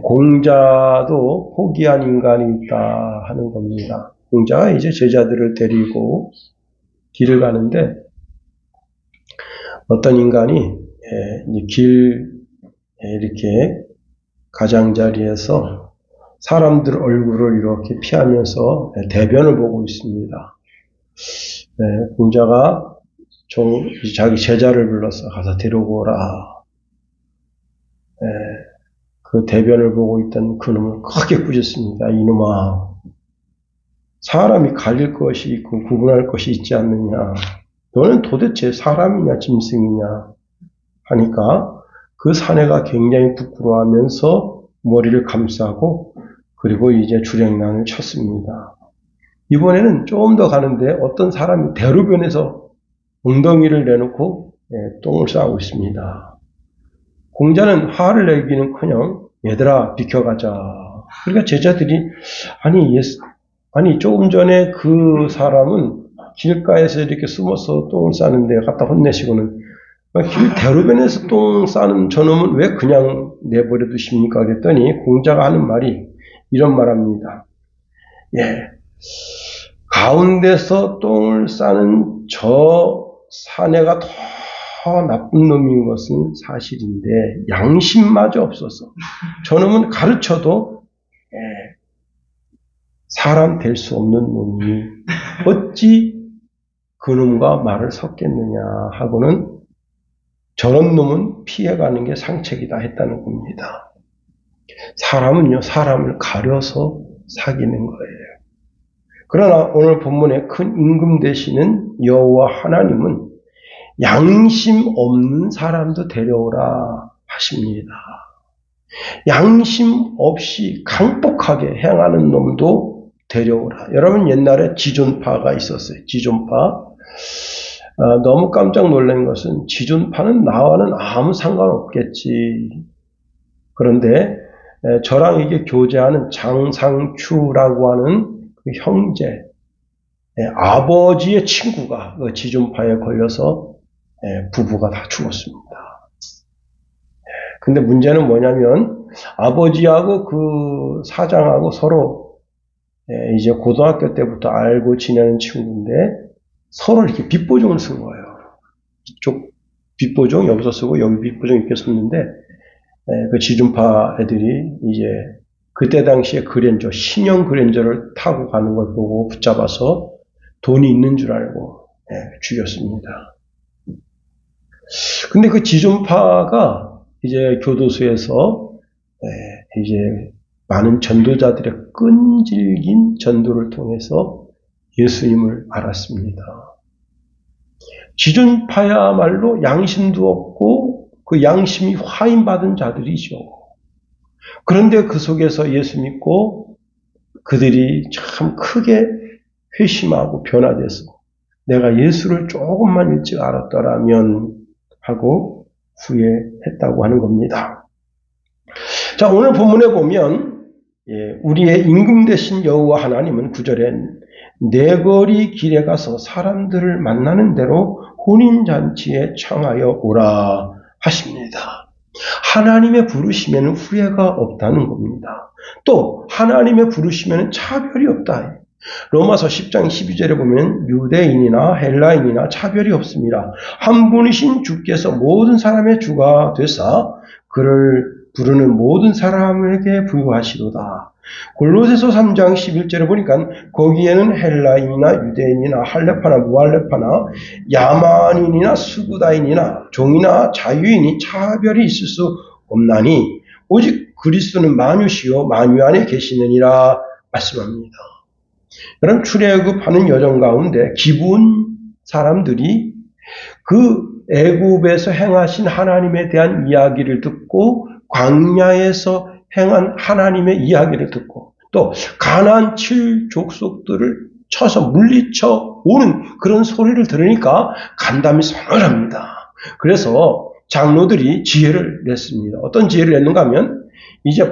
공자도 포기한 인간이 있다 하는 겁니다. 공자가 이제 제자들을 데리고 길을 가는데 어떤 인간이 이렇게 가장자리에서 사람들 얼굴을 이렇게 피하면서 대변을 보고 있습니다. 공자가 자기 제자를 불러서 가서 데리고 오라. 그 대변을 보고 있던 그놈을 크게 꾸짖습니다. 이놈아, 사람이 가릴 것이 있고 구분할 것이 있지 않느냐. 너는 도대체 사람이냐 짐승이냐 하니까 그 사내가 굉장히 부끄러워하면서 머리를 감싸고 그리고 이제 주랭랑을 쳤습니다. 이번에는 좀 더 가는데 어떤 사람이 대로변에서 엉덩이를 내놓고 똥을 싸고 있습니다. 공자는 화를 내기는커녕 얘들아 비켜가자. 그러니까 제자들이 아니 조금 전에 그 사람은 길가에서 이렇게 숨어서 똥을 싸는데 갖다 혼내시고는 길 대로변에서 똥 싸는 저놈은 왜 그냥 내버려 두십니까? 그랬더니 공자가 하는 말이 이런 말합니다. 가운데서 똥을 싸는 저 사내가 더 나쁜 놈인 것은 사실인데 양심마저 없어서 저놈은 가르쳐도 사람 될 수 없는 놈이 어찌 그놈과 말을 섞겠느냐 하고는 저런 놈은 피해가는 게 상책이다 했다는 겁니다. 사람은요, 사람을 가려서 사귀는 거예요. 그러나 오늘 본문에 큰 임금 되시는 여호와 하나님은 양심 없는 사람도 데려오라 하십니다. 양심 없이 강폭하게 행하는 놈도 데려오라. 여러분 옛날에 지존파가 있었어요. 지존파. 너무 깜짝 놀란 것은 지존파는 나와는 아무 상관없겠지. 그런데 저랑 이게 교제하는 장상추라고 하는 그 형제, 아버지의 친구가 그 지존파에 걸려서 부부가 다 죽었습니다. 근데 문제는 뭐냐면 아버지하고 그 사장하고 서로 이제 고등학교 때부터 알고 지내는 친구인데 서로 이렇게 빗보증을 쓴 거예요. 이쪽 빗보증 여기서 쓰고 여기 빗보증 이렇게 썼는데 그 지존파 애들이 이제 그때 당시에 그랜저, 신형 그랜저를 타고 가는 걸 보고 붙잡아서 돈이 있는 줄 알고 죽였습니다. 근데 그 지존파가 이제 교도소에서 이제 많은 전도자들의 끈질긴 전도를 통해서 예수님을 알았습니다. 지존파야말로 양심도 없고 그 양심이 화인받은 자들이죠. 그런데 그 속에서 예수 믿고 그들이 참 크게 회심하고 변화돼서 내가 예수를 조금만 일찍 알았더라면 하고 후회했다고 하는 겁니다. 자, 오늘 본문에 보면 우리의 임금 되신 여호와 하나님은 9절에 내 거리 길에 가서 사람들을 만나는 대로 혼인잔치에 청하여 오라 하십니다. 하나님의 부르심에는 후회가 없다는 겁니다. 또 하나님의 부르심에는 차별이 없다. 로마서 10장 12절에 보면 유대인이나 헬라인이나 차별이 없습니다. 한 분이신 주께서 모든 사람의 주가 되사 그를 부르는 모든 사람에게 부유하시도다. 골로새서 3장 11절에 보니까 거기에는 헬라인이나 유대인이나 할레파나 무할레파나 야만인이나 수구다인이나 종이나 자유인이 차별이 있을 수 없나니 오직 그리스도는 만유시요 만유 안에 계시느니라 말씀합니다. 여러분 출애굽하는 여정 가운데 기브온 사람들이 그 애굽에서 행하신 하나님에 대한 이야기를 듣고 광야에서 행한 하나님의 이야기를 듣고 또 가나안 7족속들을 쳐서 물리쳐 오는 그런 소리를 들으니까 간담이 선을 합니다. 그래서 장로들이 지혜를 냈습니다. 어떤 지혜를 냈는가 하면 이제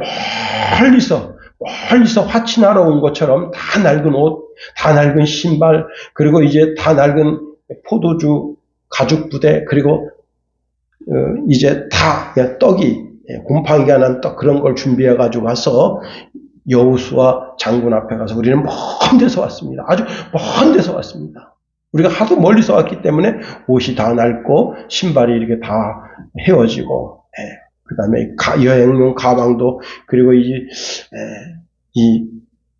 멀리서 화친하러 온 것처럼 다 낡은 옷, 다 낡은 신발, 그리고 이제 다 낡은 포도주 가죽 부대, 그리고 이제 다 떡이 곰팡이가 난 또 그런 걸 준비해 가지고 와서 여호수아 장군 앞에 가서 우리는 먼 데서 왔습니다. 아주 먼 데서 왔습니다. 우리가 하도 멀리서 왔기 때문에 옷이 다 낡고 신발이 이렇게 다 헤어지고, 그 다음에 여행용 가방도, 그리고 이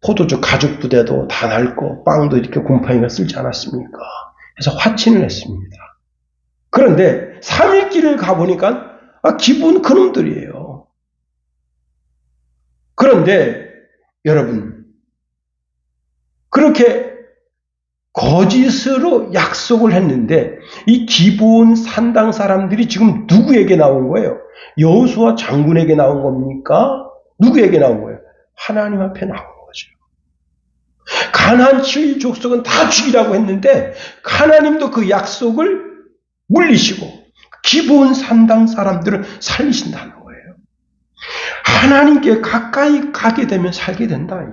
포도주 가죽 부대도 다 낡고 빵도 이렇게 곰팡이가 쓸지 않았습니까? 그래서 화친을 했습니다. 그런데 3일 길을 가보니까 기분 그놈들이에요. 그런데 여러분, 그렇게 거짓으로 약속을 했는데 이 기브온 산당 사람들이 지금 누구에게 나온 거예요? 여호수아 장군에게 나온 겁니까? 누구에게 나온 거예요? 하나님 앞에 나온 거죠. 가나안 7족속은 다 죽이라고 했는데 하나님도 그 약속을 물리시고 기브온 산당 사람들을 살리신다는 거예요. 하나님께 가까이 가게 되면 살게 된다.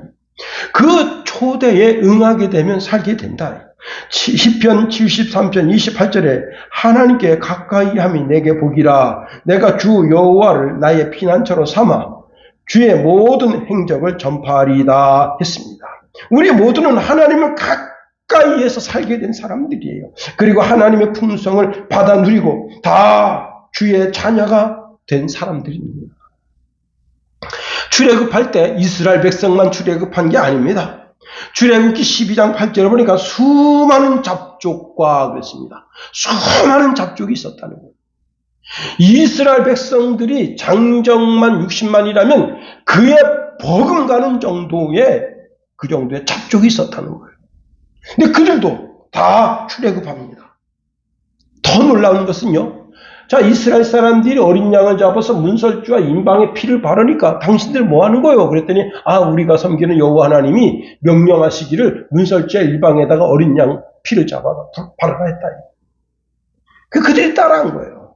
그 초대에 응하게 되면 살게 된다. 시편 73편 28절에 하나님께 가까이 함이 내게 복이라. 내가 주 여호와를 나의 피난처로 삼아 주의 모든 행적을 전파하리이다 했습니다. 우리 모두는 하나님을 가까이에서 살게 된 사람들이에요. 그리고 하나님의 풍성을 받아 누리고 다 주의 자녀가 된 사람들입니다. 출애굽할 때 이스라엘 백성만 출애굽한 게 아닙니다. 출애굽기 12장 8절에 보니까 수많은 잡족과 그랬습니다. 수많은 잡족이 있었다는 거예요. 이스라엘 백성들이 장정만 60만이라면 그에 버금가는 정도의 그 정도의 잡족이 있었다는 거예요. 근데 그들도 다 출애굽합니다. 더 놀라운 것은요. 자, 이스라엘 사람들이 어린 양을 잡아서 문설주와 인방에 피를 바르니까 당신들 뭐 하는 거예요? 그랬더니 우리가 섬기는 여호와 하나님이 명령하시기를 문설주와 일방에다가 어린 양 피를 잡아 바르라 했다. 그들이 따라한 거예요.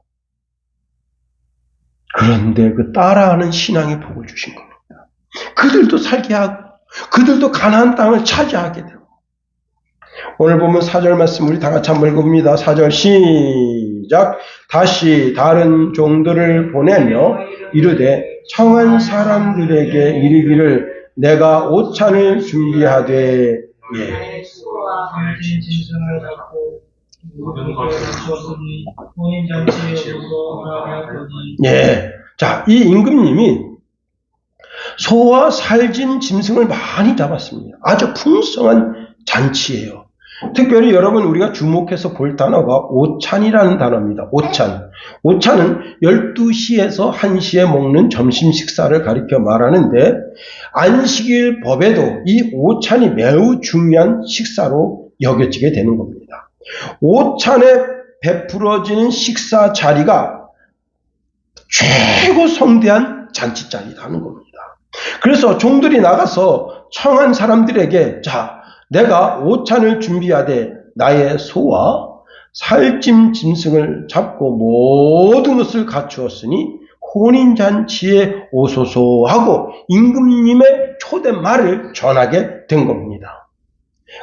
그런데 그 따라하는 신앙의 복을 주신 겁니다. 그들도 살게 하고 그들도 가나안 땅을 차지하게 되고. 오늘 보면 4절 말씀 우리 다 같이 한번 읽어봅니다. 4절 시작. 다시 다른 종들을 보내며 이르되 청한 사람들에게 이르기를 내가 오찬을 준비하되 자, 이 임금님이 소와 살진 짐승을 많이 잡았습니다. 아주 풍성한 잔치예요. 특별히 여러분 우리가 주목해서 볼 단어가 오찬이라는 단어입니다. 오찬. 오찬은 12시에서 1시에 먹는 점심 식사를 가리켜 말하는데 안식일 법에도 이 오찬이 매우 중요한 식사로 여겨지게 되는 겁니다. 오찬에 베풀어지는 식사 자리가 최고 성대한 잔치 자리라는 겁니다. 그래서 종들이 나가서 청한 사람들에게 자, 내가 오찬을 준비하되 나의 소와 살찜 짐승을 잡고 모든 것을 갖추었으니 혼인잔치에 오소서 하고 임금님의 초대말을 전하게 된 겁니다.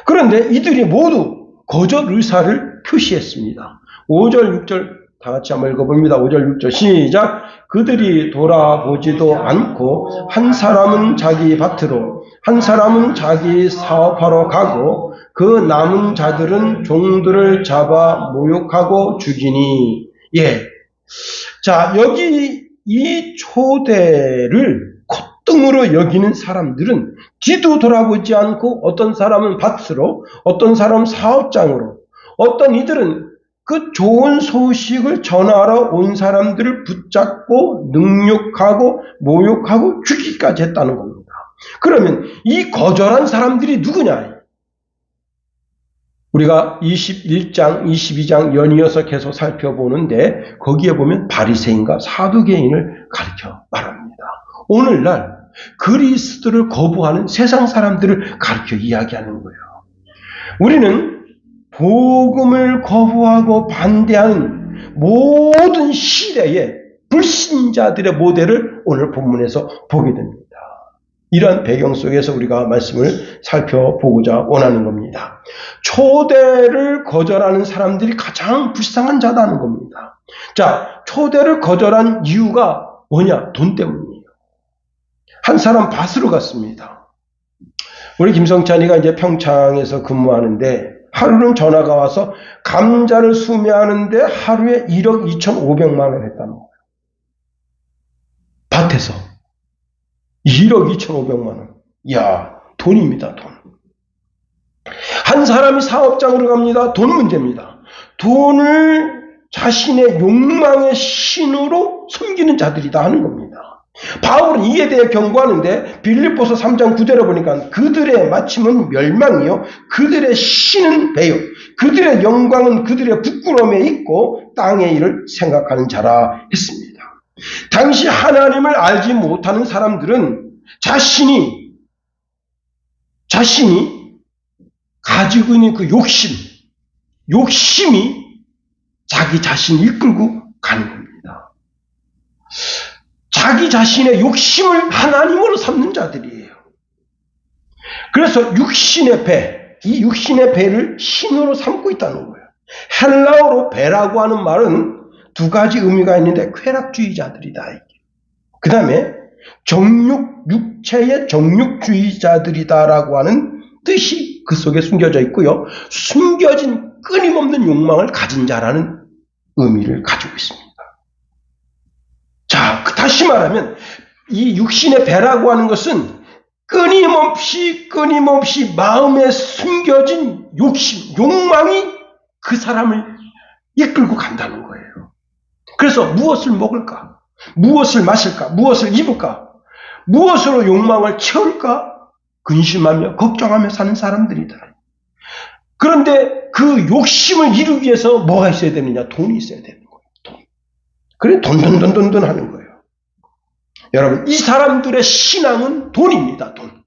그런데 이들이 모두 거절 의사를 표시했습니다. 5절 6절 다 같이 한번 읽어봅니다. 5절 6절 시작. 그들이 돌아보지도 않고 한 사람은 자기 밭으로 한 사람은 자기 사업하러 가고 그 남은 자들은 종들을 잡아 모욕하고 죽이니. 자, 여기 이 초대를 콧등으로 여기는 사람들은 뒤도 돌아보지 않고 어떤 사람은 밭으로 어떤 사람은 사업장으로 어떤 이들은 그 좋은 소식을 전하러 온 사람들을 붙잡고 능욕하고 모욕하고 죽이기까지 했다는 겁니다. 그러면 이 거절한 사람들이 누구냐? 우리가 21장, 22장 연이어서 계속 살펴보는데 거기에 보면 바리새인과 사두개인을 가리켜 말합니다. 오늘날 그리스도를 거부하는 세상 사람들을 가리켜 이야기하는 거예요. 우리는 복음을 거부하고 반대하는 모든 시대의 불신자들의 모델을 오늘 본문에서 보게 됩니다. 이러한 배경 속에서 우리가 말씀을 살펴보고자 원하는 겁니다. 초대를 거절하는 사람들이 가장 불쌍한 자다는 겁니다. 자, 초대를 거절한 이유가 뭐냐? 돈 때문이에요. 한 사람 밭으로 갔습니다. 우리 김성찬이가 이제 평창에서 근무하는데 하루는 전화가 와서 감자를 수매하는데 하루에 1억 2,500만 원 했다는 거예요. 밭에서 1억 2,500만 원. 이야, 돈입니다, 돈. 한 사람이 사업장으로 갑니다. 돈 문제입니다. 돈을 자신의 욕망의 신으로 섬기는 자들이다 하는 겁니다. 바울은 이에 대해 경고하는데 빌립보서 3장 9절에 보니까 그들의 마침은 멸망이요 그들의 신은 배요 그들의 영광은 그들의 부끄러움에 있고 땅의 일을 생각하는 자라 했습니다. 당시 하나님을 알지 못하는 사람들은 자신이 가지고 있는 그 욕심이 자기 자신을 이끌고 가는 겁니다. 자기 자신의 욕심을 하나님으로 삼는 자들이에요. 그래서 이 육신의 배를 신으로 삼고 있다는 거예요. 헬라어로 배라고 하는 말은 두 가지 의미가 있는데 쾌락주의자들이다. 그 다음에 육체의 정육주의자들이다라고 하는 뜻이 그 속에 숨겨져 있고요. 숨겨진 끊임없는 욕망을 가진 자라는 의미를 가지고 있습니다. 자, 다시 말하면 이 육신의 배라고 하는 것은 끊임없이 마음에 숨겨진 욕망이 그 사람을 이끌고 간다는 거예요. 그래서 무엇을 먹을까? 무엇을 마실까? 무엇을 입을까? 무엇으로 욕망을 채울까? 근심하며 걱정하며 사는 사람들이다. 그런데 그 욕심을 이루기 위해서 뭐가 있어야 되느냐? 돈이 있어야 되는 거예요. 돈. 그래 돈 하는 거예요. 여러분, 이 사람들의 신앙은 돈입니다. 돈.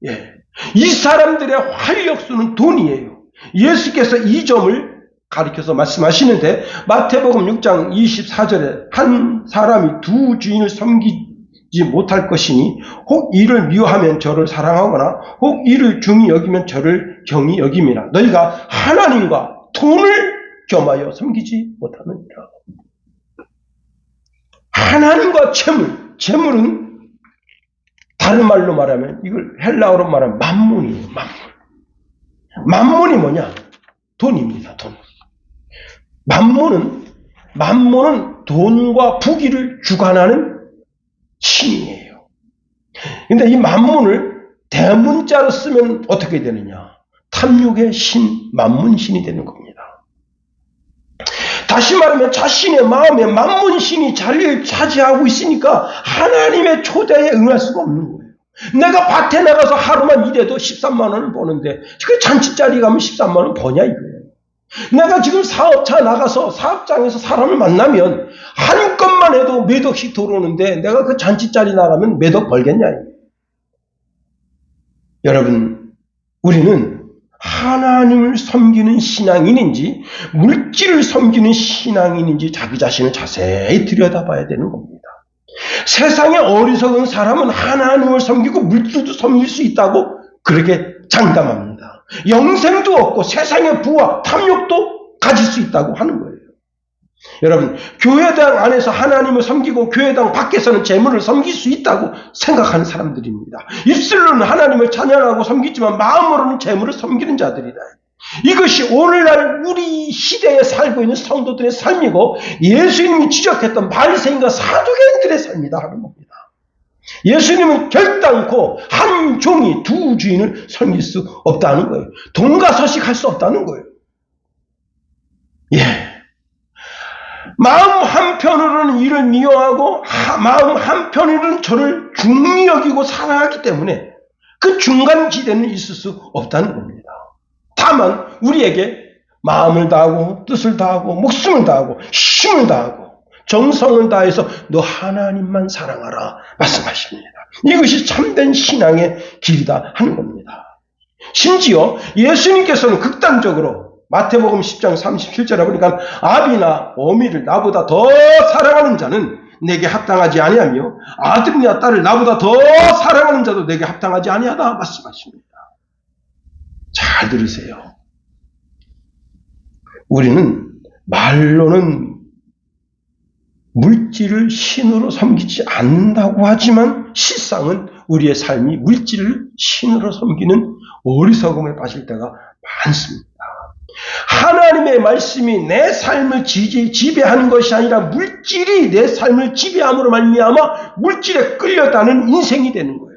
예. 이 사람들의 활력소는 돈이에요. 예수께서 이 점을 가리켜서 말씀하시는데 마태복음 6장 24절에 한 사람이 두 주인을 섬기지 못할 것이니 혹 이를 미워하면 저를 사랑하거나 혹 이를 중히 여기면 저를 경히 여김이라. 너희가 하나님과 돈을 겸하여 섬기지 못하느니라. 하나님과 재물은 다른 말로 말하면 이걸 헬라어로 말하면 만문이에요. 만문이 뭐냐? 돈입니다. 돈. 만문은 돈과 부귀를 주관하는 신이에요. 근데 이 만문을 대문자로 쓰면 어떻게 되느냐? 탐욕의 신, 만문신이 되는 겁니다. 다시 말하면 자신의 마음에 만문신이 자리를 차지하고 있으니까 하나님의 초대에 응할 수가 없는 거예요. 내가 밭에 나가서 하루만 일해도 13만 원을 버는데 그 잔치자리 가면 13만 원 버냐 이거예요. 내가 지금 사업차 나가서 사업장에서 사람을 만나면 한건만 해도 몇 억씩 들어오는데 내가 그 잔치자리 나가면 몇 억 벌겠냐 이거예요. 여러분, 우리는 하나님을 섬기는 신앙인인지 물질을 섬기는 신앙인인지 자기 자신을 자세히 들여다봐야 되는 겁니다. 세상의 어리석은 사람은 하나님을 섬기고 물질도 섬길 수 있다고 그렇게 장담합니다. 영생도 얻고 세상의 부와 탐욕도 가질 수 있다고 하는 거예요. 여러분, 교회당 안에서 하나님을 섬기고 교회당 밖에서는 재물을 섬길 수 있다고 생각하는 사람들입니다. 입술로는 하나님을 찬양하고 섬기지만 마음으로는 재물을 섬기는 자들이다. 이것이 오늘날 우리 시대에 살고 있는 성도들의 삶이고 예수님이 지적했던 바리새인과 사두개인들의 삶이다 하는 겁니다. 예수님은 결단코 한 종이 두 주인을 섬길 수 없다는 거예요. 돈과 서식할 수 없다는 거예요. 예. 마음 한편으로는 이를 미워하고 마음 한편으로는 저를 중히 여기고 사랑하기 때문에 그 중간지대는 있을 수 없다는 겁니다. 다만 우리에게 마음을 다하고 뜻을 다하고 목숨을 다하고 힘을 다하고 정성을 다해서 너 하나님만 사랑하라 말씀하십니다. 이것이 참된 신앙의 길이다 하는 겁니다. 심지어 예수님께서는 극단적으로 마태복음 10장 37절에 보니까 아비나 어미를 나보다 더 사랑하는 자는 내게 합당하지 아니하며 아들이나 딸을 나보다 더 사랑하는 자도 내게 합당하지 아니하다 말씀하십니다. 잘 들으세요. 우리는 말로는 물질을 신으로 섬기지 않는다고 하지만 실상은 우리의 삶이 물질을 신으로 섬기는 어리석음에 빠질 때가 많습니다. 하나님의 말씀이 내 삶을 지배하는 것이 아니라 물질이 내 삶을 지배함으로 말미암아 물질에 끌려다는 인생이 되는 거예요.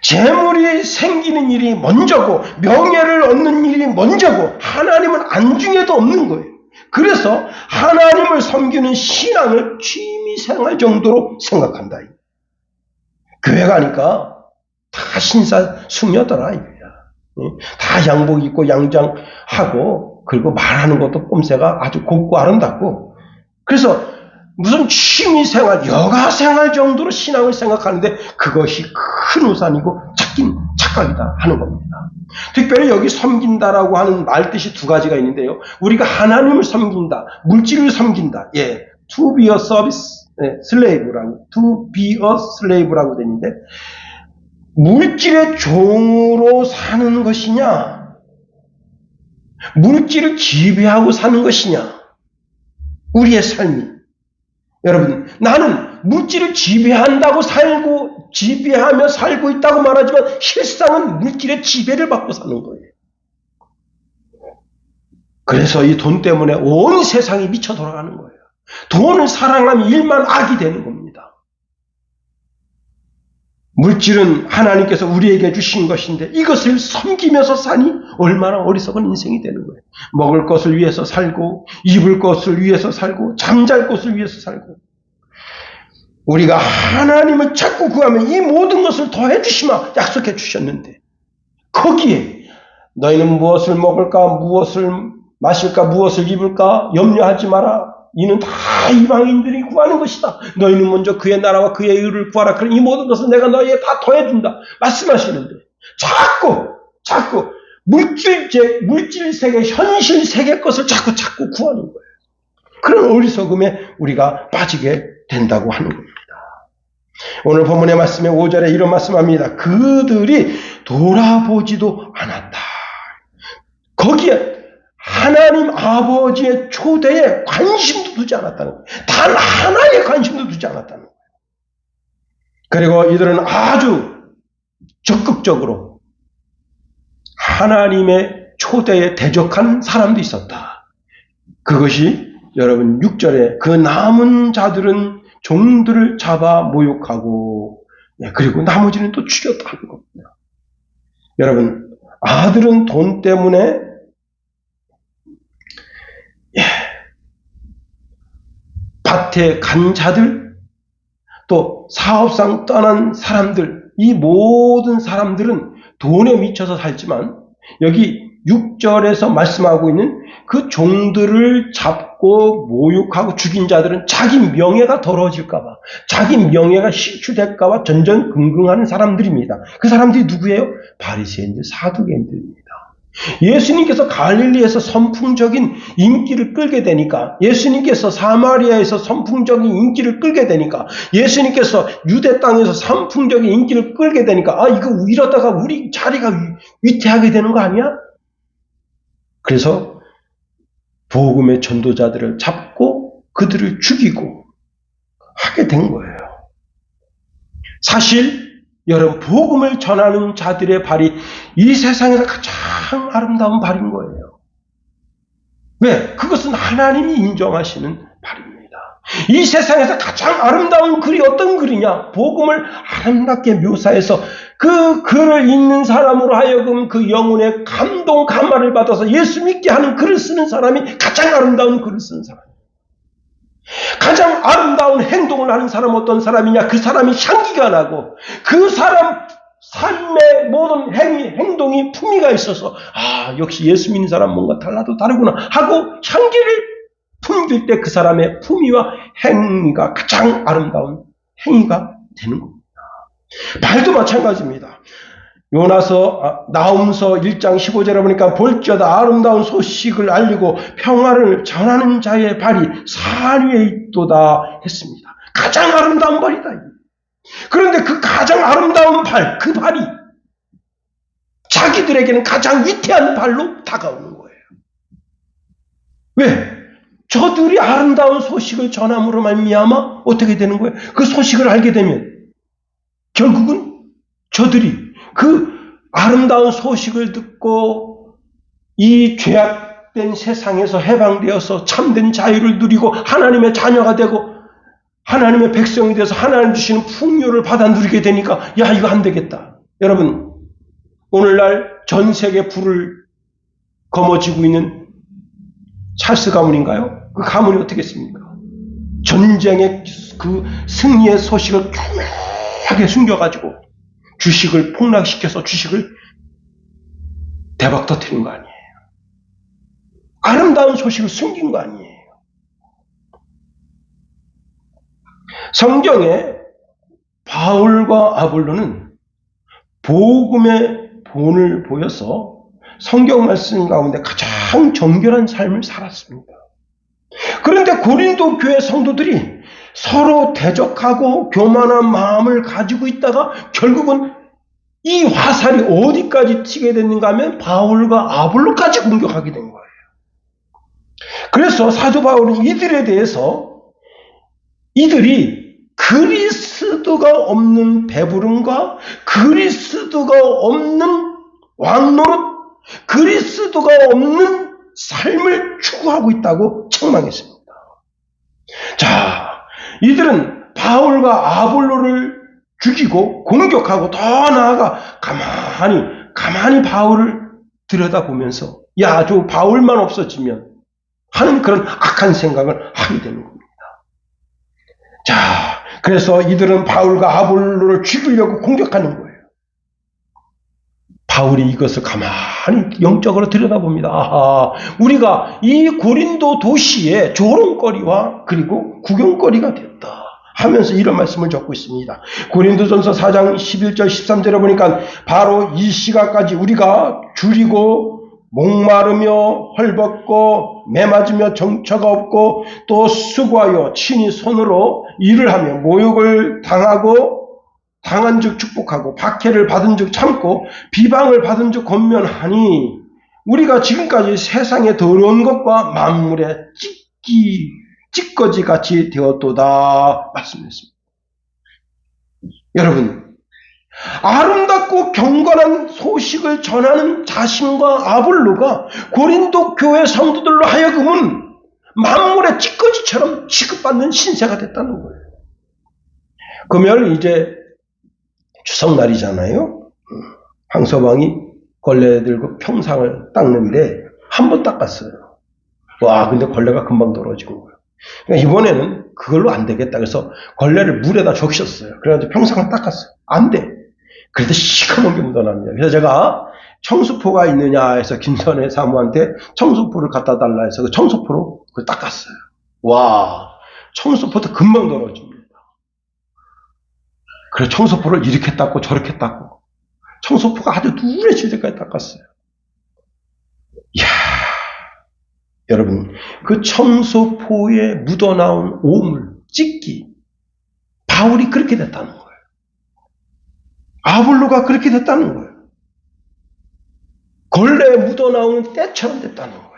재물이 생기는 일이 먼저고 명예를 얻는 일이 먼저고 하나님은 안중에도 없는 거예요. 그래서 하나님을 섬기는 신앙을 취미생활 정도로 생각한다. 교회 가니까 다 신사 숙녀더라 이거야. 다 양복 입고 양장하고 그리고 말하는 것도 꼼새가 아주 곱고 아름답고 그래서 무슨 취미생활, 여가생활 정도로 신앙을 생각하는데 그것이 큰 우산이고 착각이다 하는 겁니다. 특별히 여기 섬긴다라고 하는 말뜻이 두 가지가 있는데요. 우리가 하나님을 섬긴다, 물질을 섬긴다. 예, to be a service slave라고, to be a slave라고 되는데 물질의 종으로 사는 것이냐, 물질을 지배하고 사는 것이냐, 우리의 삶이. 여러분, 나는 물질을 지배하며 살고 있다고 말하지만 실상은 물질의 지배를 받고 사는 거예요. 그래서 이 돈 때문에 온 세상이 미쳐 돌아가는 거예요. 돈을 사랑하면 일만 악이 되는 겁니다. 물질은 하나님께서 우리에게 주신 것인데 이것을 섬기면서 사니 얼마나 어리석은 인생이 되는 거예요. 먹을 것을 위해서 살고 입을 것을 위해서 살고 잠잘 것을 위해서 살고 우리가 하나님을 찾고 구하면 이 모든 것을 더해 주시마 약속해 주셨는데 거기에 너희는 무엇을 먹을까 무엇을 마실까 무엇을 입을까 염려하지 마라. 이는 다 이방인들이 구하는 것이다. 너희는 먼저 그의 나라와 그의 의를 구하라. 그럼 이 모든 것을 내가 너희에게 다 더해준다. 말씀하시는데 자꾸 물질 세계, 현실 세계 것을 자꾸 구하는 거예요. 그런 어리석음에 우리가 빠지게 된다고 하는 겁니다. 오늘 본문의 말씀에 5절에 이런 말씀합니다. 그들이 돌아보지도 않았다. 거기에 하나님 아버지의 초대에 관심도 두지 않았다는 거예요. 단 하나의 관심도 두지 않았다는 거예요. 그리고 이들은 아주 적극적으로 하나님의 초대에 대적한 사람도 있었다. 그것이 여러분 6절에 그 남은 자들은 종들을 잡아 모욕하고 그리고 나머지는 또 죽였다는 겁니다. 여러분 아들은 돈 때문에 밭에 간 자들, 또 사업상 떠난 사람들, 이 모든 사람들은 돈에 미쳐서 살지만 여기 6절에서 말씀하고 있는 그 종들을 잡고 모욕하고 죽인 자들은 자기 명예가 더러워질까봐, 자기 명예가 실추될까봐 전전긍긍하는 사람들입니다. 그 사람들이 누구예요? 바리새인들, 사두개인들입니다. 예수님께서 갈릴리에서 선풍적인 인기를 끌게 되니까 예수님께서 사마리아에서 선풍적인 인기를 끌게 되니까 예수님께서 유대 땅에서 선풍적인 인기를 끌게 되니까 이거 이러다가 우리 자리가 위태하게 되는 거 아니야? 그래서 복음의 전도자들을 잡고 그들을 죽이고 하게 된 거예요. 사실 여러분 복음을 전하는 자들의 발이 이 세상에서 가장 아름다운 발인 거예요. 왜? 그것은 하나님이 인정하시는 발입니다. 이 세상에서 가장 아름다운 글이 어떤 글이냐? 복음을 아름답게 묘사해서 그 글을 읽는 사람으로 하여금 그 영혼의 감동, 감화를 받아서 예수 믿게 하는 글을 쓰는 사람이 가장 아름다운 글을 쓰는 사람이에요. 가장 아름다운 행동을 하는 사람은 어떤 사람이냐? 그 사람이 향기가 나고 그 사람 삶의 모든 행동이 품위가 있어서 역시 예수 믿는 사람 뭔가 달라도 다르구나 하고 향기를 풍길 때 그 사람의 품위와 행위가 가장 아름다운 행위가 되는 겁니다. 발도 마찬가지입니다. 나훔서 1장 15절에 보니까 볼지어다 아름다운 소식을 알리고 평화를 전하는 자의 발이 산 위에 있도다 했습니다. 가장 아름다운 발이다. 그런데 그 가장 아름다운 발, 그 발이 자기들에게는 가장 위태한 발로 다가오는 거예요. 왜? 저들이 아름다운 소식을 전함으로 말미암아 어떻게 되는 거예요? 그 소식을 알게 되면 결국은 저들이 그 아름다운 소식을 듣고 이 죄악된 세상에서 해방되어서 참된 자유를 누리고 하나님의 자녀가 되고 하나님의 백성이 되어서 하나님 주시는 풍요를 받아 누리게 되니까 야, 이거 안 되겠다. 여러분, 오늘날 전 세계 불을 거머쥐고 있는 찰스 가문인가요? 그 가문이 어떻겠습니까? 전쟁의 그 승리의 소식을 교묘하게 숨겨가지고 주식을 폭락시켜서 주식을 대박 터뜨린 거 아니에요. 아름다운 소식을 숨긴 거 아니에요. 성경에 바울과 아볼로는 복음의 본을 보여서 성경 말씀 가운데 가장 정결한 삶을 살았습니다. 그런데 고린도 교회 성도들이 서로 대적하고 교만한 마음을 가지고 있다가 결국은 이 화살이 어디까지 튀게 됐는가 하면 바울과 아볼로까지 공격하게 된 거예요. 그래서 사도 바울은 이들에 대해서 이들이 그리스도가 없는 배부름과 그리스도가 없는 왕노릇, 그리스도가 없는 삶을 추구하고 있다고 책망했습니다. 자, 이들은 바울과 아볼로를 죽이고 공격하고 더 나아가 가만히 바울을 들여다보면서 야, 저 바울만 없어지면 하는 그런 악한 생각을 하게 되는 겁니다. 자, 그래서 이들은 바울과 아볼로를 죽이려고 공격하는 거예요. 바울이 이것을 가만히 영적으로 들여다봅니다. 아하, 우리가 이 고린도 도시의 조롱거리와 그리고 구경거리가 됐다 하면서 이런 말씀을 적고 있습니다. 고린도전서 4장 11절 13절에 보니까 바로 이 시각까지 우리가 줄이고 목마르며 헐벗고 매맞으며 정처가 없고 또 수고하여 친히 손으로 일을 하며 모욕을 당한 즉 축복하고 박해를 받은 즉 참고 비방을 받은 즉 권면하니 우리가 지금까지 세상의 더러운 것과 만물의 찌꺼기같이 되었도다 말씀했습니다. 여러분, 아름답고 경건한 소식을 전하는 자신과 아볼로가 고린도 교회 성도들로 하여금은 만물의 찌꺼기처럼 취급받는 신세가 됐다는 거예요. 금요일 이제 추석날이잖아요. 황서방이 걸레 들고 평상을 닦는데 한 번 닦았어요. 와, 근데 걸레가 금방 떨어지는 거예요. 그러니까 이번에는 그걸로 안 되겠다. 그래서 걸레를 물에다 적셨어요. 그래가지고 평상을 닦았어요. 안 돼. 그래도 시커멓게 묻어납니다. 그래서 제가 청수포가 있느냐 해서 김선혜 사무한테 청수포를 갖다 달라 해서 그 청수포로 그걸 닦았어요. 와, 청수포도 금방 떨어집니다. 그래서 청소포를 이렇게 닦고 저렇게 닦고 청소포가 아주 누래질 때까지 닦았어요. 이야, 여러분, 그 청소포에 묻어나온 오물, 찌기, 바울이 그렇게 됐다는 거예요. 아볼로가 그렇게 됐다는 거예요. 걸레에 묻어나오는 때처럼 됐다는 거예요.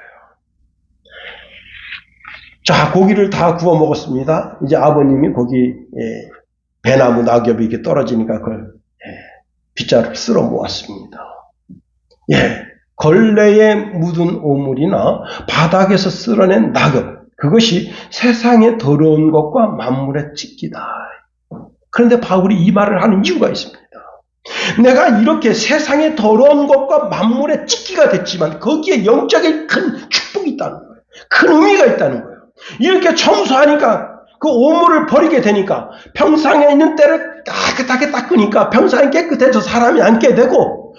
자, 고기를 다 구워 먹었습니다. 이제 아버님이 고기 배나무 낙엽이 이렇게 떨어지니까 그걸 빗자루를 쓸어 모았습니다. 걸레에 묻은 오물이나 바닥에서 쓸어낸 낙엽, 그것이 세상의 더러운 것과 만물의 찌기다. 그런데 바울이 이 말을 하는 이유가 있습니다. 내가 이렇게 세상의 더러운 것과 만물의 찌기가 됐지만 거기에 영적인 큰 축복이 있다는 거예요. 큰 의미가 있다는 거예요. 이렇게 청소하니까 그 오물을 버리게 되니까 평상에 있는 때를 깨끗하게 닦으니까 평상이 깨끗해져 사람이 앉게 되고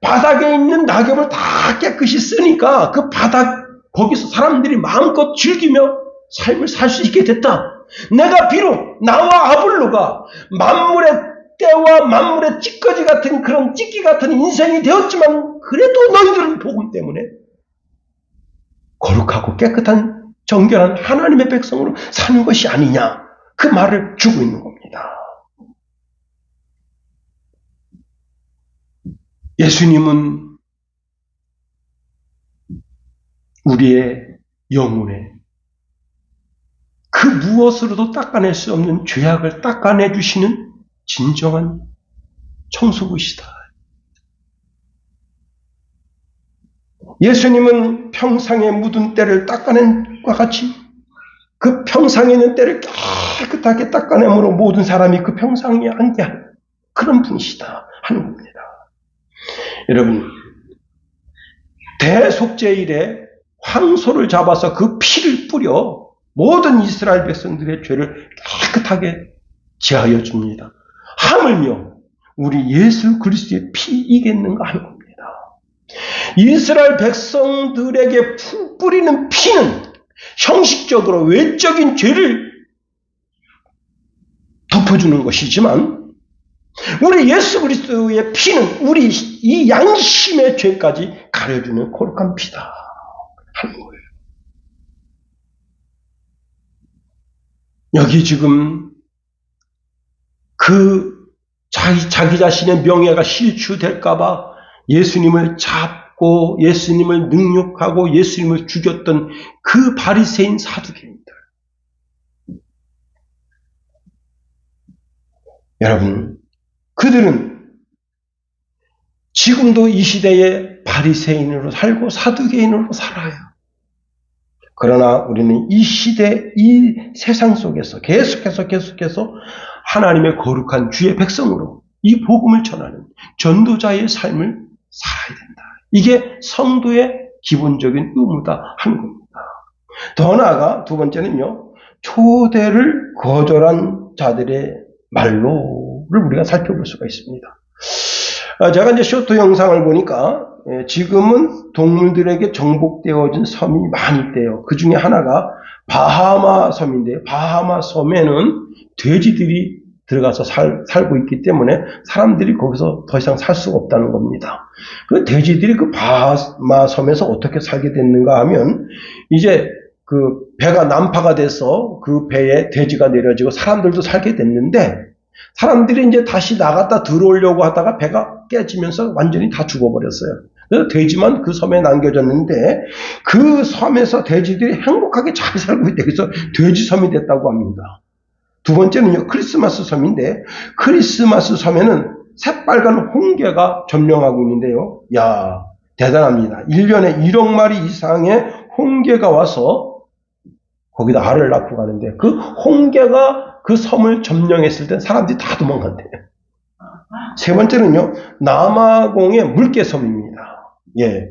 바닥에 있는 낙엽을 다 깨끗이 쓰니까 그 바닥 거기서 사람들이 마음껏 즐기며 삶을 살 수 있게 됐다. 내가 비록 나와 아볼로가 만물의 때와 만물의 찌꺼기 같은 그런 찌끼 같은 인생이 되었지만 그래도 너희들은 복음 때문에 거룩하고 깨끗한 정결한 하나님의 백성으로 사는 것이 아니냐, 그 말을 주고 있는 겁니다. 예수님은 우리의 영혼에 그 무엇으로도 닦아낼 수 없는 죄악을 닦아내 주시는 진정한 청소부시다. 예수님은 평상에 묻은 때를 닦아낸 것과 같이 그 평상에 있는 때를 깨끗하게 닦아내므로 모든 사람이 그 평상에 앉게 하는 그런 분이시다 하는 겁니다. 여러분, 대속죄일에 황소를 잡아서 그 피를 뿌려 모든 이스라엘 백성들의 죄를 깨끗하게 제하여 줍니다. 하물며 우리 예수 그리스도의 피이겠는가 하는 겁니다. 이스라엘 백성들에게 뿌리는 피는 형식적으로 외적인 죄를 덮어주는 것이지만 우리 예수 그리스도의 피는 우리 이 양심의 죄까지 가려주는 거룩한 피다 하는 거예요. 여기 지금 그 자기 자신의 명예가 실추될까봐 예수님을 잡고 예수님을 능욕하고 예수님을 죽였던 그 바리새인 사두개인들. 여러분, 그들은 지금도 이 시대에 바리새인으로 살고 사두개인으로 살아요. 그러나 우리는 이 시대, 이 세상 속에서 계속해서 하나님의 거룩한 주의 백성으로 이 복음을 전하는 전도자의 삶을 살아야 된다. 이게 성도의 기본적인 의무다 하는 겁니다. 더 나아가 두 번째는요, 초대를 거절한 자들의 말로를 우리가 살펴볼 수가 있습니다. 제가 이제 쇼트 영상을 보니까 지금은 동물들에게 정복되어진 섬이 많이 있대요. 그 중에 하나가 바하마 섬인데요. 바하마 섬에는 돼지들이 들어가서 살고 있기 때문에 사람들이 거기서 더 이상 살 수가 없다는 겁니다. 그 돼지들이 그 바하마 섬에서 어떻게 살게 됐는가 하면 이제 그 배가 난파가 돼서 그 배에 돼지가 내려지고 사람들도 살게 됐는데 사람들이 이제 다시 나갔다 들어오려고 하다가 배가 깨지면서 완전히 다 죽어버렸어요. 그래서 돼지만 그 섬에 남겨졌는데 그 섬에서 돼지들이 행복하게 잘 살고 있대. 그래서 돼지섬이 됐다고 합니다. 두 번째는요, 크리스마스 섬인데 크리스마스 섬에는 새빨간 홍게가 점령하고 있는데요. 야, 대단합니다. 1년에 1억 마리 이상의 홍게가 와서 거기다 알을 낳고 가는데 그 홍게가 그 섬을 점령했을 땐 사람들이 다 도망간대요. 세 번째는요, 남아공의 물개섬입니다. 예.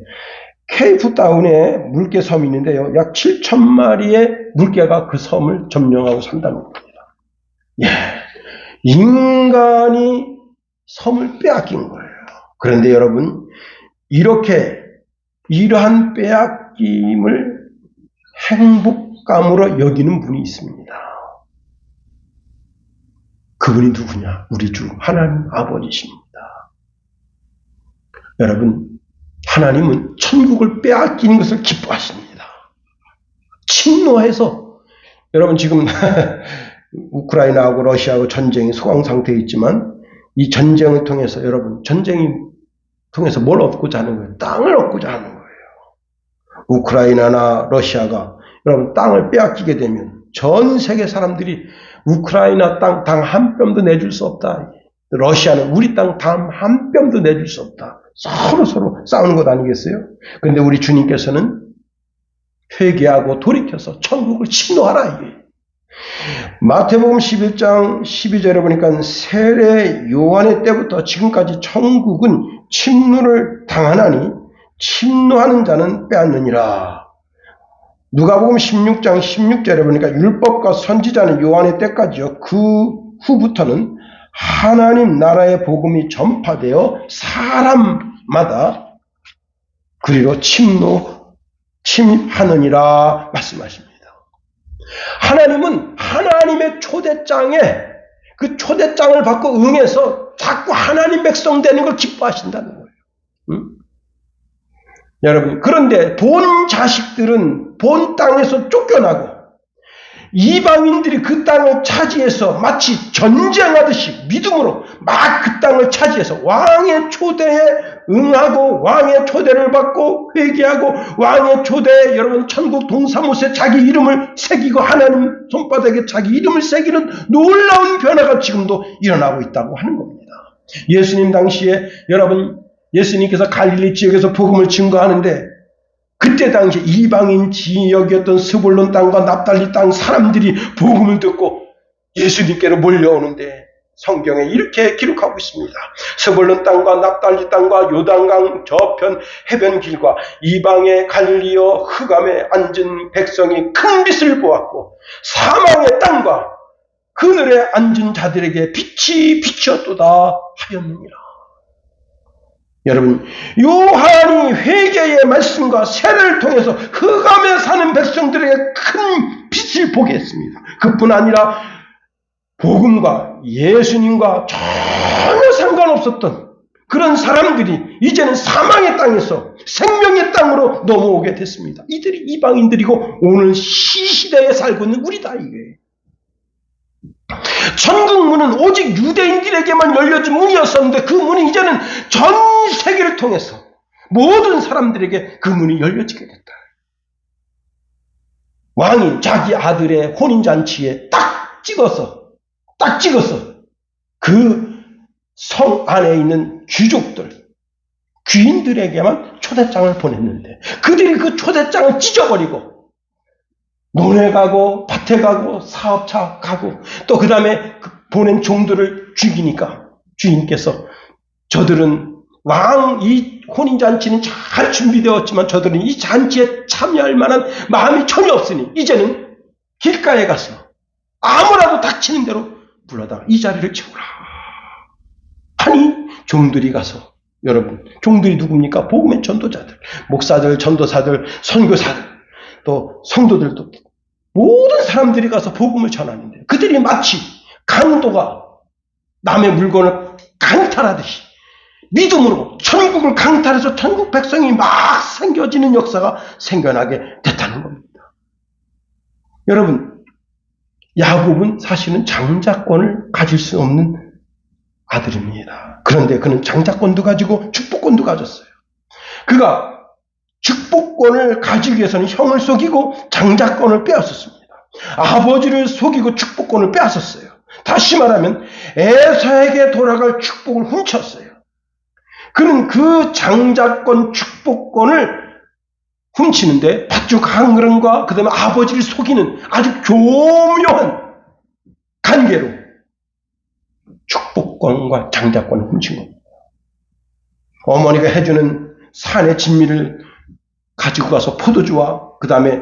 케이프타운에 물개섬이 있는데요. 약 7천 마리의 물개가 그 섬을 점령하고 산다는 겁니다. 예. 인간이 섬을 빼앗긴 거예요. 그런데 여러분, 이러한 빼앗김을 행복감으로 여기는 분이 있습니다. 그분이 누구냐? 우리 주 하나님 아버지십니다. 여러분, 하나님은 천국을 빼앗기는 것을 기뻐하십니다. 침노해서 여러분 지금 우크라이나하고 러시아하고 전쟁이 소강 상태에 있지만 이 전쟁을 통해서 여러분 전쟁이 통해서 뭘 얻고자 하는 거예요? 땅을 얻고자 하는 거예요. 우크라이나나 러시아가 여러분 땅을 빼앗기게 되면 전 세계 사람들이 우크라이나 땅 한 뼘도 내줄 수 없다. 러시아는 우리 땅 한 뼘도 내줄 수 없다. 서로 싸우는 것 아니겠어요? 그런데 우리 주님께서는 회개하고 돌이켜서 천국을 침노하라. 이게. 마태복음 11장 12절에 보니까 세례 요한의 때부터 지금까지 천국은 침노를 당하나니 침노하는 자는 빼앗느니라. 누가복음 16장 16절에 보니까 율법과 선지자는 요한의 때까지요. 그 후부터는 하나님 나라의 복음이 전파되어 사람마다 그리로 침입하느니라 말씀하십니다. 하나님은 하나님의 초대장에 그 초대장을 받고 응해서 자꾸 하나님 백성 되는 걸 기뻐하신다는 거예요. 응? 여러분, 그런데 본 자식들은 본 땅에서 쫓겨나고 이방인들이 그 땅을 차지해서 마치 전쟁하듯이 믿음으로 막 그 땅을 차지해서 왕의 초대에 응하고 왕의 초대를 받고 회개하고 왕의 초대에 여러분 천국 동사무소에 자기 이름을 새기고 하나님 손바닥에 자기 이름을 새기는 놀라운 변화가 지금도 일어나고 있다고 하는 겁니다. 예수님 당시에 여러분 예수님께서 갈릴리 지역에서 복음을 증거하는데 그때 당시 이방인 지역이었던 스불론 땅과 납달리 땅 사람들이 복음을 듣고 예수님께로 몰려오는데 성경에 이렇게 기록하고 있습니다. 스불론 땅과 납달리 땅과 요단강 저편 해변길과 이방의 갈릴리어 흑암에 앉은 백성이 큰 빛을 보았고 사망의 땅과 그늘에 앉은 자들에게 빛이 비쳤도다 하였느니라. 여러분, 요한이 회개의 말씀과 세례를 통해서 흑암에 사는 백성들에게 큰 빛을 보게 했습니다. 그뿐 아니라 복음과 예수님과 전혀 상관없었던 그런 사람들이 이제는 사망의 땅에서 생명의 땅으로 넘어오게 됐습니다. 이들이 이방인들이고 오늘 시시대에 살고 있는 우리다 이거예요. 천국 문은 오직 유대인들에게만 열려진 문이었었는데 그 문이 이제는 전 세계를 통해서 모든 사람들에게 그 문이 열려지게 됐다. 왕이 자기 아들의 혼인잔치에 딱 찍어서 그 성 안에 있는 귀족들, 귀인들에게만 초대장을 보냈는데 그들이 그 초대장을 찢어버리고 논에 가고 밭에 가고 사업차 가고 또 그 다음에 보낸 종들을 죽이니까 주인께서 저들은 왕 이 혼인잔치는 잘 준비되었지만 저들은 이 잔치에 참여할 만한 마음이 전혀 없으니 이제는 길가에 가서 아무라도 닥치는 대로 불러다가 이 자리를 채우라 하니 종들이 가서 여러분 종들이 누굽니까? 복음의 전도자들, 목사들, 전도사들, 선교사들 또 성도들도 모든 사람들이 가서 복음을 전하는데 그들이 마치 강도가 남의 물건을 강탈하듯이 믿음으로 천국을 강탈해서 천국 백성이 막 생겨지는 역사가 생겨나게 됐다는 겁니다. 여러분, 야곱은 사실은 장자권을 가질 수 없는 아들입니다. 그런데 그는 장자권도 가지고 축복권도 가졌어요. 그가 축복권을 가지기 위해서는 형을 속이고 장자권을 빼앗았습니다. 아버지를 속이고 축복권을 빼앗았어요. 다시 말하면 에사에게 돌아갈 축복을 훔쳤어요. 그는 그 장자권 축복권을 훔치는데 밧줄 강릉과 그 다음에 아버지를 속이는 아주 교묘한 관계로 축복권과 장자권을 훔친 겁니다. 어머니가 해주는 산의 진미를 가지고 가서 포도주와 그 다음에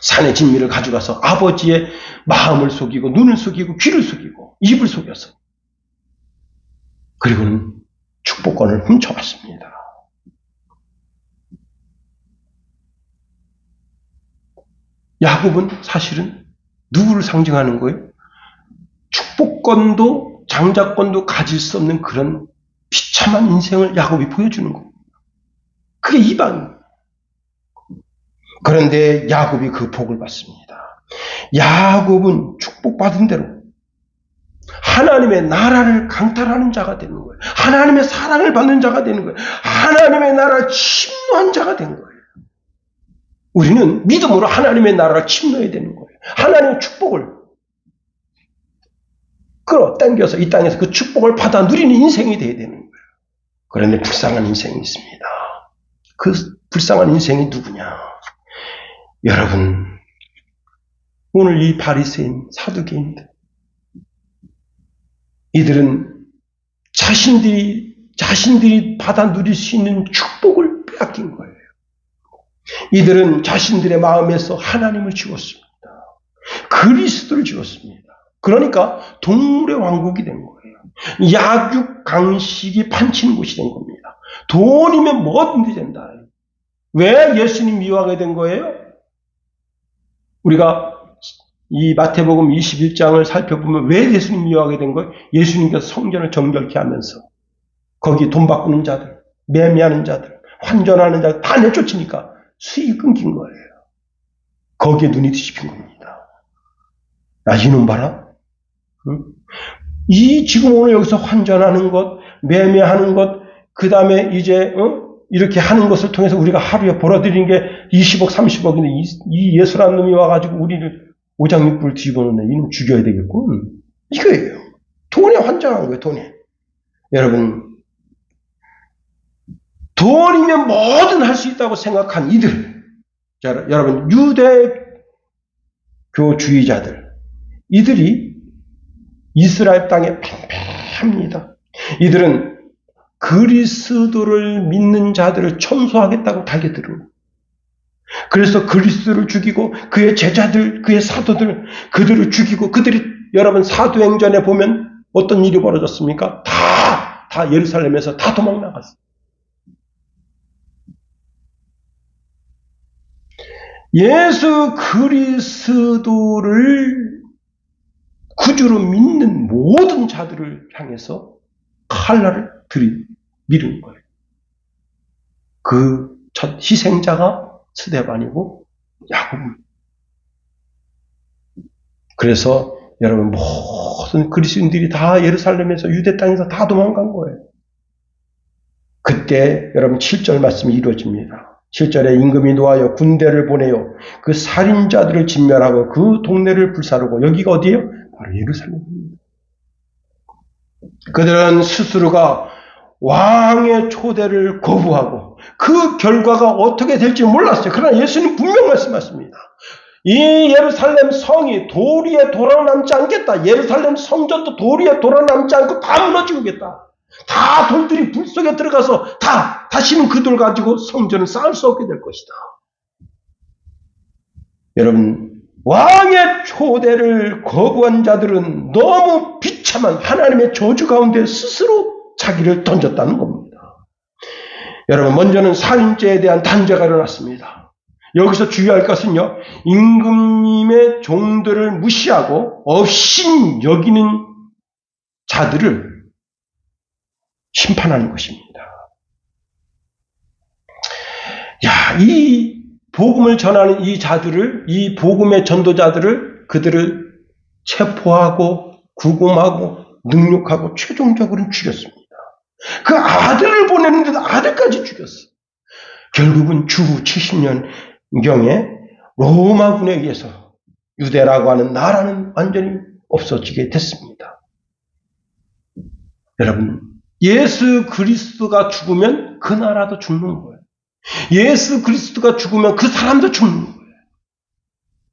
산의 진미를 가져가서 아버지의 마음을 속이고 눈을 속이고 귀를 속이고 입을 속여서 그리고는 축복권을 훔쳐갔습니다. 야곱은 사실은 누구를 상징하는 거예요? 축복권도 장자권도 가질 수 없는 그런 비참한 인생을 야곱이 보여주는 겁니다. 그게 이방입니다. 그런데 야곱이 그 복을 받습니다. 야곱은 축복받은 대로 하나님의 나라를 강탈하는 자가 되는 거예요. 하나님의 사랑을 받는 자가 되는 거예요. 하나님의 나라를 침노한 자가 된 거예요. 우리는 믿음으로 하나님의 나라를 침노해야 되는 거예요. 하나님의 축복을 끌어당겨서 이 땅에서 그 축복을 받아 누리는 인생이 되어야 되는 거예요. 그런데 불쌍한 인생이 있습니다. 그 불쌍한 인생이 누구냐? 여러분, 오늘 이 바리새인 사두개인들, 이들은 자신들이 받아 누릴 수 있는 축복을 빼앗긴 거예요. 이들은 자신들의 마음에서 하나님을 지웠습니다. 그리스도를 지웠습니다. 그러니까 동물의 왕국이 된 거예요. 약육 강식이 판치는 곳이 된 겁니다. 돈이면 뭐든지 된다. 왜 예수님 미워하게 된 거예요? 우리가 이 마태복음 21장을 살펴보면 왜 예수님 미워하게 된 거예요? 예수님께서 성전을 정결케 하면서 거기 돈 바꾸는 자들, 매매하는 자들, 환전하는 자들 다 내쫓으니까 수익이 끊긴 거예요. 거기에 눈이 뒤집힌 겁니다. 야, 이놈 봐라. 응? 이 지금 오늘 여기서 환전하는 것, 매매하는 것, 그 다음에 이제 이렇게 하는 것을 통해서 우리가 하루에 벌어들이는 게 20억, 30억인데 이 예수라는 놈이 와가지고 우리를 오장육부를 뒤집어놓네. 이놈 죽여야 되겠군. 이거예요. 돈에 환장한 거예요. 돈에. 여러분, 돈이면 뭐든 할 수 있다고 생각한 이들, 자, 여러분, 유대교주의자들, 이들이 이스라엘 땅에 팽팽합니다. 이들은 그리스도를 믿는 자들을 청소하겠다고 달겨들어요. 그래서 그리스도를 죽이고 그의 제자들, 그의 사도들, 그들을 죽이고 그들이 여러분 사도행전에 보면 어떤 일이 벌어졌습니까? 다 예루살렘에서 다 도망 나갔어요. 예수 그리스도를 구주로 믿는 모든 자들을 향해서 칼날을 들이미는 거예요. 그 첫 희생자가 스데반이고 야고보입니다. 그래서 여러분 모든 그리스도인들이 다 예루살렘에서 유대 땅에서 다 도망간 거예요. 그때 여러분 7절 말씀이 이루어집니다. 7절에 임금이 노하여 군대를 보내요. 그 살인자들을 진멸하고 그 동네를 불사르고 여기가 어디예요? 바로 예루살렘입니다. 그들은 스스로가 왕의 초대를 거부하고 그 결과가 어떻게 될지 몰랐어요. 그러나 예수님 분명 말씀하십니다. 이 예루살렘 성이 돌 위에 돌아남지 않겠다. 예루살렘 성전도 돌 위에 돌아남지 않고 다 무너지겠다. 다 돌들이 불 속에 들어가서 다시는 그 돌 가지고 성전을 쌓을 수 없게 될 것이다. 여러분, 왕의 초대를 거부한 자들은 너무 비참한 하나님의 저주 가운데 스스로 자기를 던졌다는 겁니다. 여러분, 먼저는 살인죄에 대한 단죄가 일어났습니다. 여기서 주의할 것은요, 임금님의 종들을 무시하고 업신 여기는 자들을 심판하는 것입니다. 야, 이 복음을 전하는 이 자들을, 이 복음의 전도자들을 그들을 체포하고 구금하고 능욕하고 최종적으로는 죽였습니다. 그 아들을 보내는데도 아들까지 죽였어. 결국은 주후 70년경에 로마군에 의해서 유대라고 하는 나라는 완전히 없어지게 됐습니다. 여러분, 예수 그리스도가 죽으면 그 나라도 죽는 거예요. 예수 그리스도가 죽으면 그 사람도 죽는 거예요.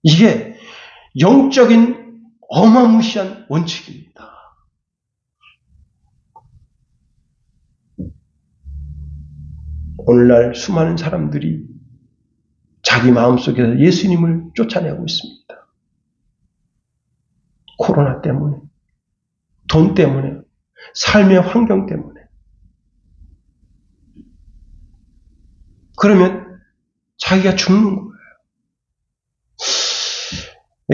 이게 영적인 어마무시한 원칙입니다. 오늘날 수많은 사람들이 자기 마음속에서 예수님을 쫓아내고 있습니다. 코로나 때문에, 돈 때문에, 삶의 환경 때문에. 그러면 자기가 죽는 거예요.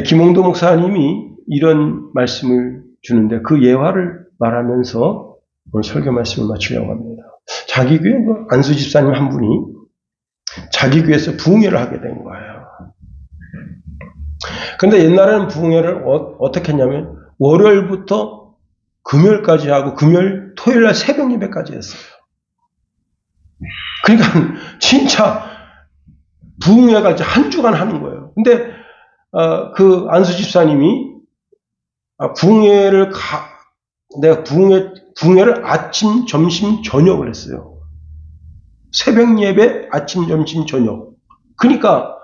김홍도 목사님이 이런 말씀을 주는데 그 예화를 말하면서 오늘 설교 말씀을 마치려고 합니다. 자기 교회 안수 집사님 한 분이 자기 교회에서 부흥회를 하게 된 거예요. 그런데 옛날에는 부흥회를 어떻게 했냐면 월요일부터 금요일까지 하고 토요일날 새벽 예배까지 했어요. 그러니까 진짜 부흥회가 이제 한 주간 하는 거예요. 근데 그 안수 집사님이 내가 부흥회를 아침, 점심, 저녁을 했어요. 새벽 예배, 아침, 점심, 저녁. 그러니까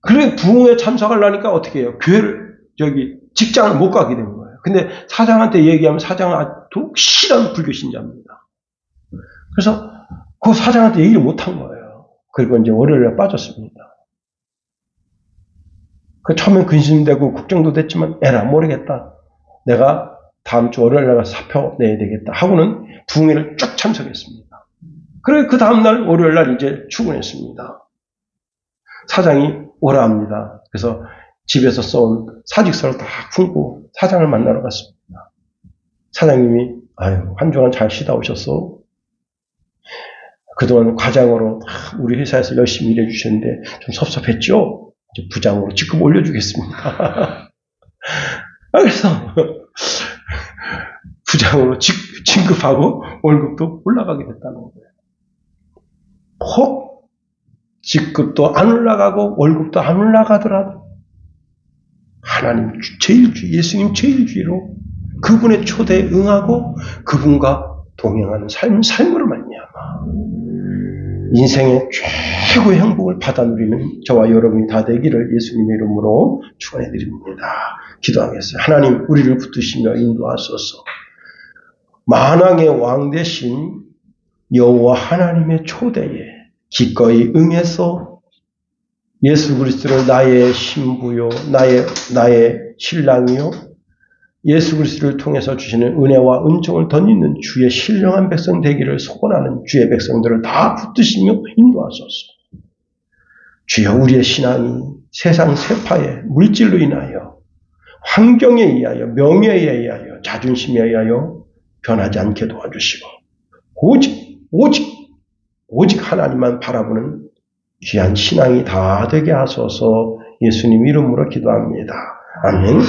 그래 부흥회 참석하려니까 어떻게 해요? 직장을 못 가게 된 거예요. 근데 사장한테 얘기하면 사장은 아주 독실한 불교 신자입니다. 그래서 그 사장한테 얘기를 못 한 거예요. 그리고 이제 월요일에 빠졌습니다. 처음엔 근심되고 걱정도 됐지만 에라 모르겠다. 내가 다음 주 월요일 날 사표 내야 되겠다 하고는 부흥회를 쭉 참석했습니다. 그래 그 다음날 월요일 날 이제 출근했습니다. 사장이 오라 합니다. 그래서 집에서 써온 사직서를 다 품고 사장을 만나러 갔습니다. 사장님이 한 주간 잘 쉬다 오셨어. 그동안 과장으로 우리 회사에서 열심히 일해 주셨는데 좀 섭섭했죠? 이제 부장으로 직급 올려주겠습니다. 그래서 부장으로 진급하고 월급도 올라가게 됐다는 거예요. 혹 직급도 안 올라가고 월급도 안 올라가더라도 하나님 예수님 제일주의로 그분의 초대에 응하고 그분과 동행하는 삶으로 말미암아 인생의 최고의 행복을 받아 누리는 저와 여러분이 다 되기를 예수님의 이름으로 축원해 드립니다. 기도하겠어요. 하나님, 우리를 붙드시며 인도하소서. 만왕의 왕 대신 여호와 하나님의 초대에 기꺼이 응해서 예수 그리스도를 나의 신부요, 나의 신랑이요, 예수 그리스도를 통해서 주시는 은혜와 은총을 덧입는 주의 신령한 백성 되기를 소원하는 주의 백성들을 다 붙드시며 인도하소서. 주여, 우리의 신앙이 세상 세파에 물질로 인하여, 환경에 의하여, 명예에 의하여, 자존심에 의하여 변하지 않게 도와주시고 오직 하나님만 바라보는 귀한 신앙이 다 되게 하소서. 예수님 이름으로 기도합니다. 아멘.